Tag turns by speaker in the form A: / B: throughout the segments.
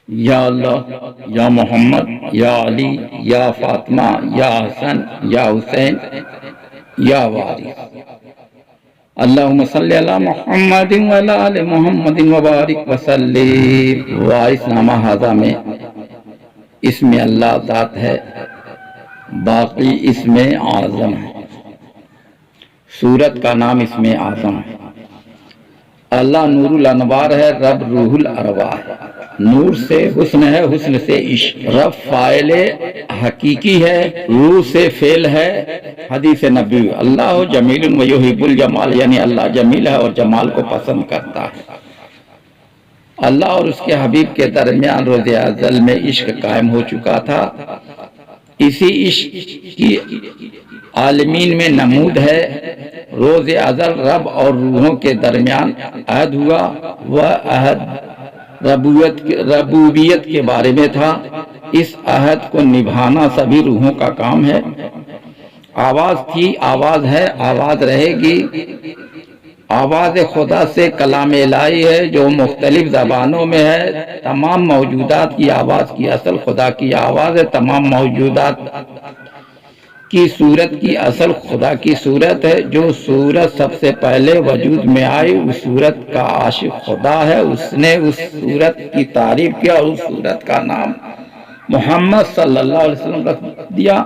A: یا اللہ، یا محمد، یا علی، یا فاطمہ، یا حسن، یا حسین، یا وارث۔ اللہم صلی علی محمد وعلی آل محمد وبارک وسلم۔ وارث نامہ ھذا میں اسم اللہ ذات ہے، باقی اسم اعظم ہے۔ سورت کا نام اسم اعظم ہے۔ اللہ نور الانوار ہے، رب روح الارواح ہے۔ نور سے حسن ہے، حسن سے عشق۔ رب فاعل حقیقی ہے، روح سے فعل ہے، حدیث نبی۔ اللہ جمیل و یحب الجمال، یعنی اللہ جمیل ہے اور جمال کو پسند کرتا ہے۔ اللہ اور اس کے حبیب کے درمیان روز ازل میں عشق قائم ہو چکا تھا۔ اسی عشق کی عالمین میں نمود ہے۔ روز ازل رب اور روحوں کے درمیان عہد ہوا۔ وہ عہد ربوبیت کے بارے میں تھا۔ اس عہد کو نبھانا سبھی روحوں کا کام ہے۔ آواز تھی، آواز ہے، آواز رہے گی۔ آواز خدا سے کلام الہی ہے جو مختلف زبانوں میں ہے۔ تمام موجودات کی آواز کی اصل خدا کی آواز ہے۔ تمام موجودات کی صورت کی اصل خدا کی صورت ہے۔ جو صورت سب سے پہلے وجود میں آئی، اس صورت کا عاشق خدا ہے۔ اس نے اس صورت کی تعریف کیا اور اس صورت کا نام محمد صلی اللہ علیہ وسلم رکھ دیا۔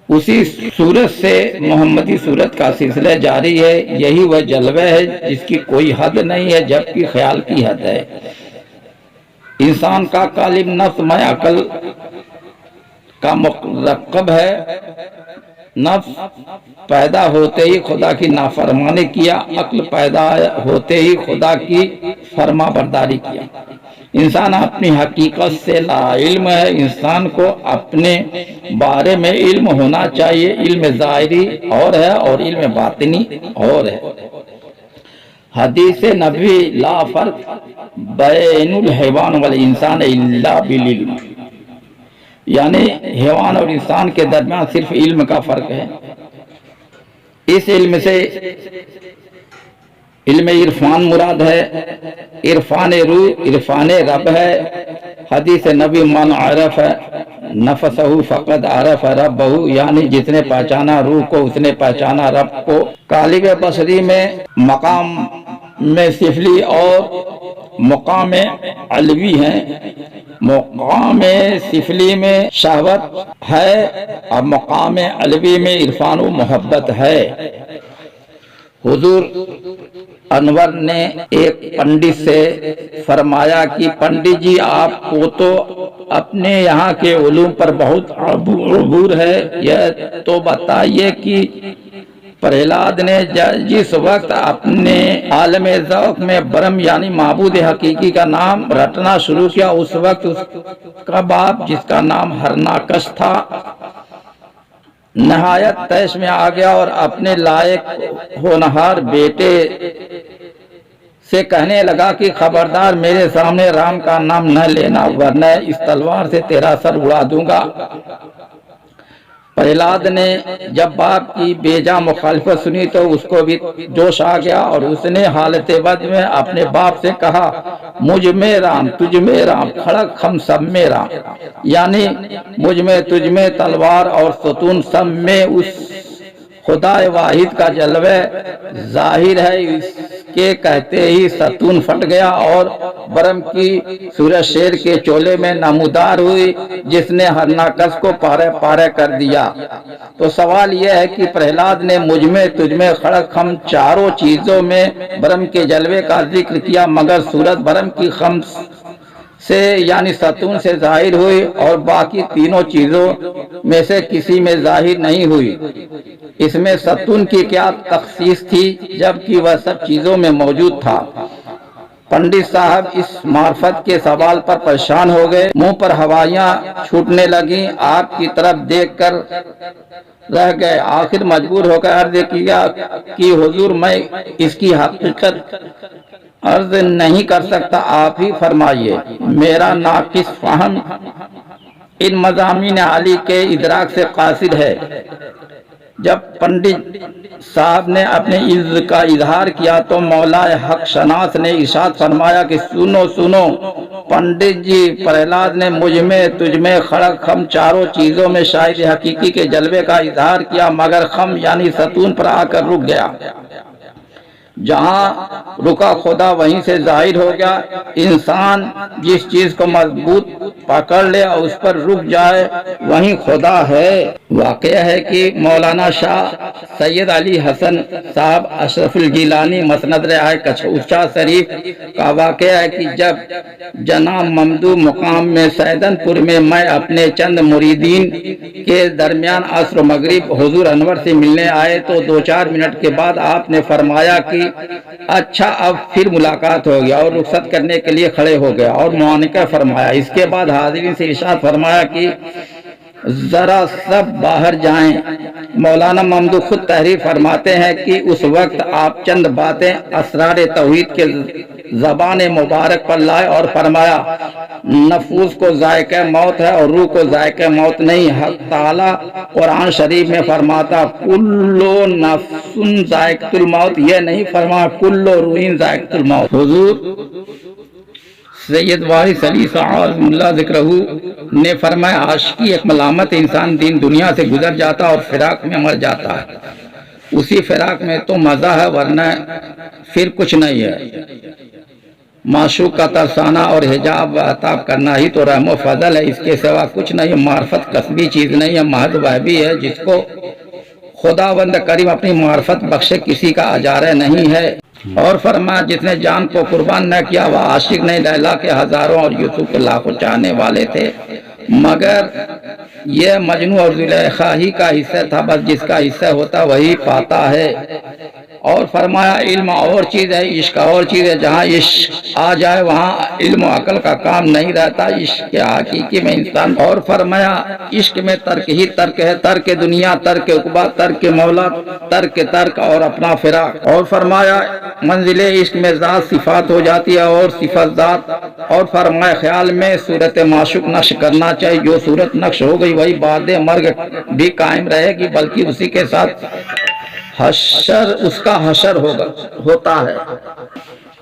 A: اسی صورت سے محمدی صورت کا سلسلہ جاری ہے۔ یہی وہ جلوہ ہے جس کی کوئی حد نہیں ہے، جبکہ خیال کی حد ہے۔ انسان کا قالب نفس میں عقل کا مرکب ہے۔ نفس پیدا ہوتے ہی خدا کی نافرمانی کیا، عقل پیدا ہوتے ہی خدا کی فرما برداری کیا۔ انسان اپنی حقیقت سے لا علم ہے۔ انسان کو اپنے بارے میں علم ہونا چاہیے۔ علم ظاہری اور ہے اور علم باطنی اور ہے۔ حدیث نبوی لا فرق بین الحیوان والانسان الا بالعلم، یعنی حیوان اور انسان کے درمیان صرف علم کا فرق ہے۔ اس علم سے علم عرفان مراد ہے۔ عرفان روح، عرفان رب ہے۔ حدیث نبی من عرف نفسہ فقد عرف ربہ، یعنی جس نے پہچانا روح کو اس نے پہچانا رب کو۔ قالب بصری میں مقام میں سفلی اور مقام علوی ہیں۔ مقام سفلی میں شہوت ہے اور مقام علوی میں عرفان و محبت ہے۔ حضور انور نے ایک پنڈت سے فرمایا کہ پنڈت جی، آپ کو تو اپنے یہاں کے علوم پر بہت عبور ہے، یہ تو بتائیے کہ پرہلاد نے جس وقت اپنے عالم ذوق میں برہم یعنی معبود حقیقی کا نام رٹنا شروع کیا، اس وقت اس کا باپ جس کا نام ہرناکش تھا نہایت طیش میں آ گیا اور اپنے لائق ہونہار بیٹے سے کہنے لگا کہ خبردار میرے سامنے رام کا نام نہ لینا ورنہ اس تلوار سے تیرا سر اڑا دوں گا۔ پرہلاد نے جب باپ کی بیجا مخالفت سنی تو اس کو بھی جوش آ گیا اور اس نے حالت بد میں اپنے باپ سے کہا، مجھ میں رام، تجھ میں رام، کھڑک ہم سب میں رام، یعنی مجھ میں تجھ میں تلوار اور ستون سب میں اس خدا واحد کا جلوہ ظاہر ہے۔ اس کے کہتے ہی ستون پھٹ گیا اور برہم کی صورت شیر کے چولے میں نمودار ہوئی جس نے ہرناکش کو پارے پارے کر دیا۔ تو سوال یہ ہے کہ پرہلاد نے مجھ میں تجھ میں کھڑک ہم چاروں چیزوں میں برہم کے جلوے کا ذکر کیا، مگر صورت برہم کی خمس سے یعنی ستون سے ظاہر ہوئی اور باقی تینوں چیزوں میں سے کسی میں ظاہر نہیں ہوئی۔ اس میں ستون کی کیا تخصیص تھی جبکہ وہ سب چیزوں میں موجود تھا؟ پنڈت صاحب اس معرفت کے سوال پر پریشان ہو گئے، منہ پر ہوائیاں چھوٹنے لگیں، آپ کی طرف دیکھ کر رہ گئے۔ آخر مجبور ہو کر عرض کیا کہ حضور میں اس کی حقیقت عرض نہیں کر سکتا، آپ ہی فرمائیے، میرا ناقص فہم ان مضامین عالی کے ادراک سے قاصر ہے۔ جب پنڈت صاحب نے اپنے عز کا اظہار کیا تو مولا حق شناس نے ارشاد فرمایا کہ سنو سنو، पंडित जी प्रहलाद ने मुझ में तुझ में खड़क खम चारों चीजों में शायद हकीकी के जलवे का इजहार किया, मगर खम यानी सतून पर आकर रुक गया। जहां रुका खुदा वहीं से जाहिर हो गया। इंसान जिस चीज को मजबूत पकड़ ले और उस पर रुक जाए वहीं खुदा है। वाकया है कि मौलाना शाह सैयद अली हसन साहब अशरफुल गिलानी मसनद रहा है कछूचा शरीफ का वाकया है कि जब जनाब ममदू मुकाम में सैदनपुर में मैं अपने चंद मुरीदीन के दरमियान असर मगरिब हुजूर अनवर से मिलने आए तो 2-4 मिनट के बाद आपने फरमाया कि अच्छा अब फिर मुलाकात हो गया, और रुखसत करने के लिए खड़े हो गया और मुआनिका फरमाया। इसके बाद हाजिरीन से इरशाद फरमाया कि जरा सब बाहर जाएं। मौलाना ममदू खुद तहरीर फरमाते हैं कि उस वक्त आप चंद बातें असरार तौहीद के ज़बान मुबारक पर लाए और फरमाया, नफूस को जायका मौत है और रूह को जायका मौत नहीं। हक ताला कुरान शरीफ में फरमाता कुल्लो नफ्सुन जायकतुल मौत, ये नहीं फरमाया कुल्लो रूहिन जायकतुल मौत। हुजूर सैयद वारिस अली साहब ज़िक्रहू ने फरमाया, आशिकी एक मलामत, इंसान दीन दुनिया से गुजर जाता और फिराक में मर जाता है। उसी फिराक में तो मज़ा है, वरना फिर कुछ नहीं है। माशूक का तरसाना और हिजाब अताब करना ही तो रहमो फजल है, इसके सिवा कुछ नहीं। मार्फत कसबी चीज़ नहीं है, महज वह भी है जिसको खुदावंद करीम अपनी मार्फत बख्शे, किसी का अजारा नहीं है। और फरमाया, जिसने जान को कुर्बान न किया वह आशिक नहीं। लैला के हजारों और यूसुफ के लाखों चाहने वाले थे, मगर यह मजनू और जुलेखा ही का हिस्सा था, बस जिसका हिस्सा होता वही पाता है। और फरमाया, इल्म और चीज़ है, इश्क और चीज़ है। जहाँ इश्क आ जाए वहाँ इल्म अकल का काम नहीं रहता। इश्क के हकीकी में इंसान। और फरमाया, इश्क में तर्क ही तर्क है, तर्क दुनिया, तर्क उकबा, तर्क मौला, तर्क और अपना फिराक। और फरमाया, मंजिले इश्क में ज़ात सिफात हो जाती है और सिफत ज़ात। और फरमाया, ख्याल में सूरत माशूक नक्श करना चाहिए। जो सूरत नक्श हो गई वही बाद मर्ग भी कायम रहेगी, बल्कि उसी के साथ हशर, उसका हशर होता है।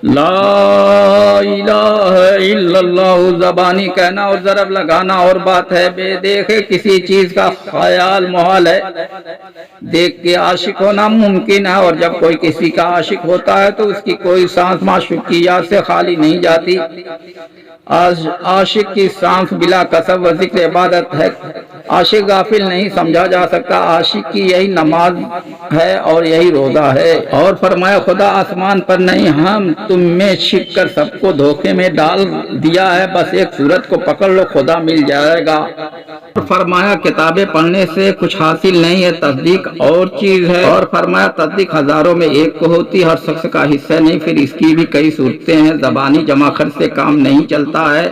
A: ला इलाहा इल्लल्लाह ज़बानी कहना और ज़रब लगाना और बात है, बेदेखे किसी चीज का ख्याल मुहाल है, देख के आशिक होना मुमकिन है। और जब कोई किसी का आशिक होता है तो उसकी कोई सांस माशूक की याद से खाली नहीं जाती। आशिक की सांस बिला कसब व जिक्र इबादत है। आशिक गाफिल नहीं समझा जा सकता। आशिक की यही नमाज है और यही रोजा है। और फरमाया, खुदा आसमान पर नहीं, हम तुम में छिप कर सबको धोखे में डाल दिया है, बस एक सूरत को पकड़ लो, खुदा मिल जाएगा। और फरमाया, किताबें पढ़ने से कुछ हासिल नहीं है, तस्दीक और चीज है। और फरमाया, तस्दीक हजारों में एक को होती, हर शख्स का हिस्सा नहीं, फिर इसकी भी कई सूरतें हैं। जबानी जमा खर्च से काम नहीं चलता है,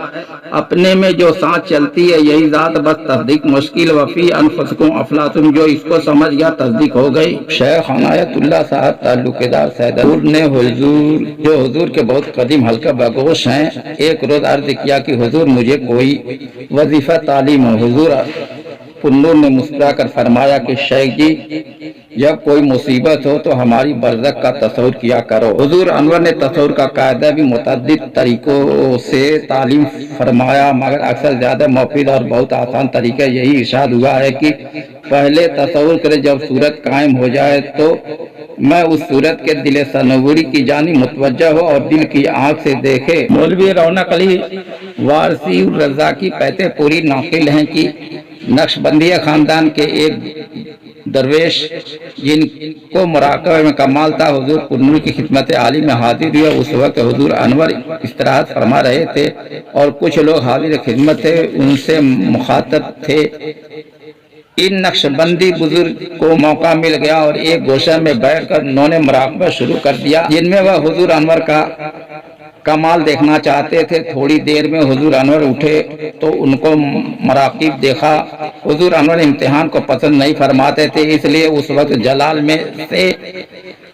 A: अपने में जो सांस चलती है यही जात, बस तस्दीक मुश्किल। वफी अनफुसकुम अफलातुम, जो इसको समझ गया तस्दीक हो गई। शेख अनायतुल्लाह साहब ताल्लुकेदार सैदपुर ने हुजूर के बहुत कदीम हल्का बगोश हैं, एक रोज अर्ज किया कि हुजूर मुझे कोई वजीफा तालीम हो। हुजूर कुल्लू ने मुस्कुरा कर फरमाया कि शेख जी, जब कोई मुसीबत हो तो हमारी बरज़क का तसव्वुर किया करो। हुजूर अनवर ने तसव्वुर का कायदा भी मुतअद्दिद तरीकों से तालीम फरमाया, मगर अक्सर ज्यादा मुफीद और बहुत आसान तरीका यही इरशाद हुआ है कि पहले तसव्वुर करे, जब सूरत कायम हो जाए तो मैं उस सूरत के दिल सनवरी की जानी मुतवज्जा हो और दिल की आंख से देखे। मौलवी रौनक अली वारसी रज़ाकी पैते पूरी नाकिल हैं कि नक्शबंदिया खानदान के एक दरवेश जिनको मुराकबे में कमाल था, हुजूर कुन्नूर की खिदमत आली में हाजिर हुए। उस वक्त हुजूर अनवर इस्तराहत फरमा रहे थे और कुछ लोग हाजिर खिदमत थे, उनसे मुखातब थे। इन नक्शबंदी बुजुर्ग को मौका मिल गया और एक गोशा में बैठकर उन्होंने मुराकबा शुरू कर दिया, जिनमें वह हुजूर अनवर का कमाल देखना चाहते थे। थोड़ी देर में हुजूर अनवर उठे तो उनको मराकिब देखा। हुजूर अनवर इम्तिहान को पसंद नहीं फरमाते थे, इसलिए उस वक्त जलाल में से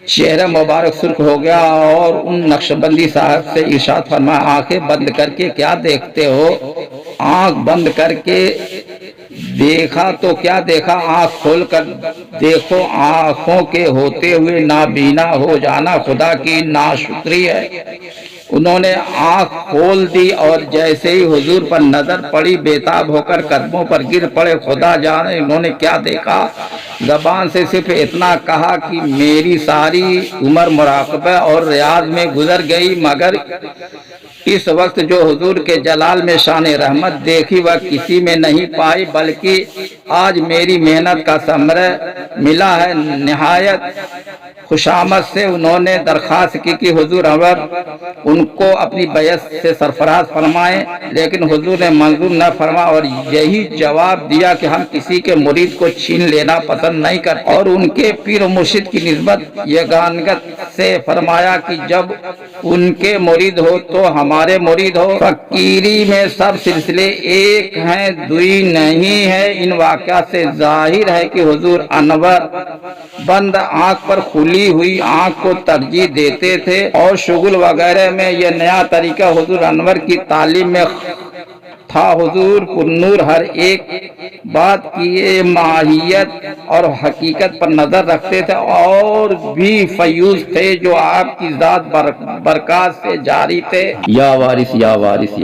A: चेहरा मुबारक सुर्ख हो गया और उन नक्शबंदी साहब से इरशाद फरमाया, आंखें बंद करके क्या देखते हो? आंख बंद करके देखा तो क्या देखा, आंख खोल कर देखो। आंखों के होते हुए नाबीना हो जाना खुदा की नाशुक्री है। انہوں نے آنکھ کھول دی اور جیسے ہی حضور پر نظر پڑی بےتاب ہو کر قدموں پر گر پڑے۔ خدا جانے انہوں نے کیا دیکھا، زبان سے صرف اتنا کہا کہ میری ساری عمر مراقبہ اور ریاض میں گزر گئی، مگر اس وقت جو حضور کے جلال میں شان رحمت دیکھی وہ کسی میں نہیں پائی، بلکہ آج میری محنت کا ثمرہ ملا ہے۔ نہایت خوشامد سے انہوں نے درخواست کی کہ حضور انور ان کو اپنی بیعت سے سرفراز فرمائیں، لیکن حضور نے منظور نہ فرما اور یہی جواب دیا کہ ہم کسی کے مرید کو چھین لینا پسند نہیں کرتے، اور ان کے پیر و مرشد کی نسبت یگانگت سے فرمایا کہ جب ان کے مرید ہو تو ہمارے مرید ہو۔ فقیری میں سب سلسلے ایک ہیں دوئی نہیں ہے۔ ان واقعات سے ظاہر ہے کہ حضور انور بند آنکھ پر کھلی ہوئی آنکھ کو ترجیح دیتے تھے، اور شغل وغیرہ میں یہ نیا طریقہ حضور انور کی تعلیم میں تھا۔ حضور پرنور ہر ایک بات کی ماہیت اور حقیقت پر نظر رکھتے تھے، اور بھی فیوز تھے جو آپ کی ذات برکات سے جاری تھے۔ یا وارث یا وارث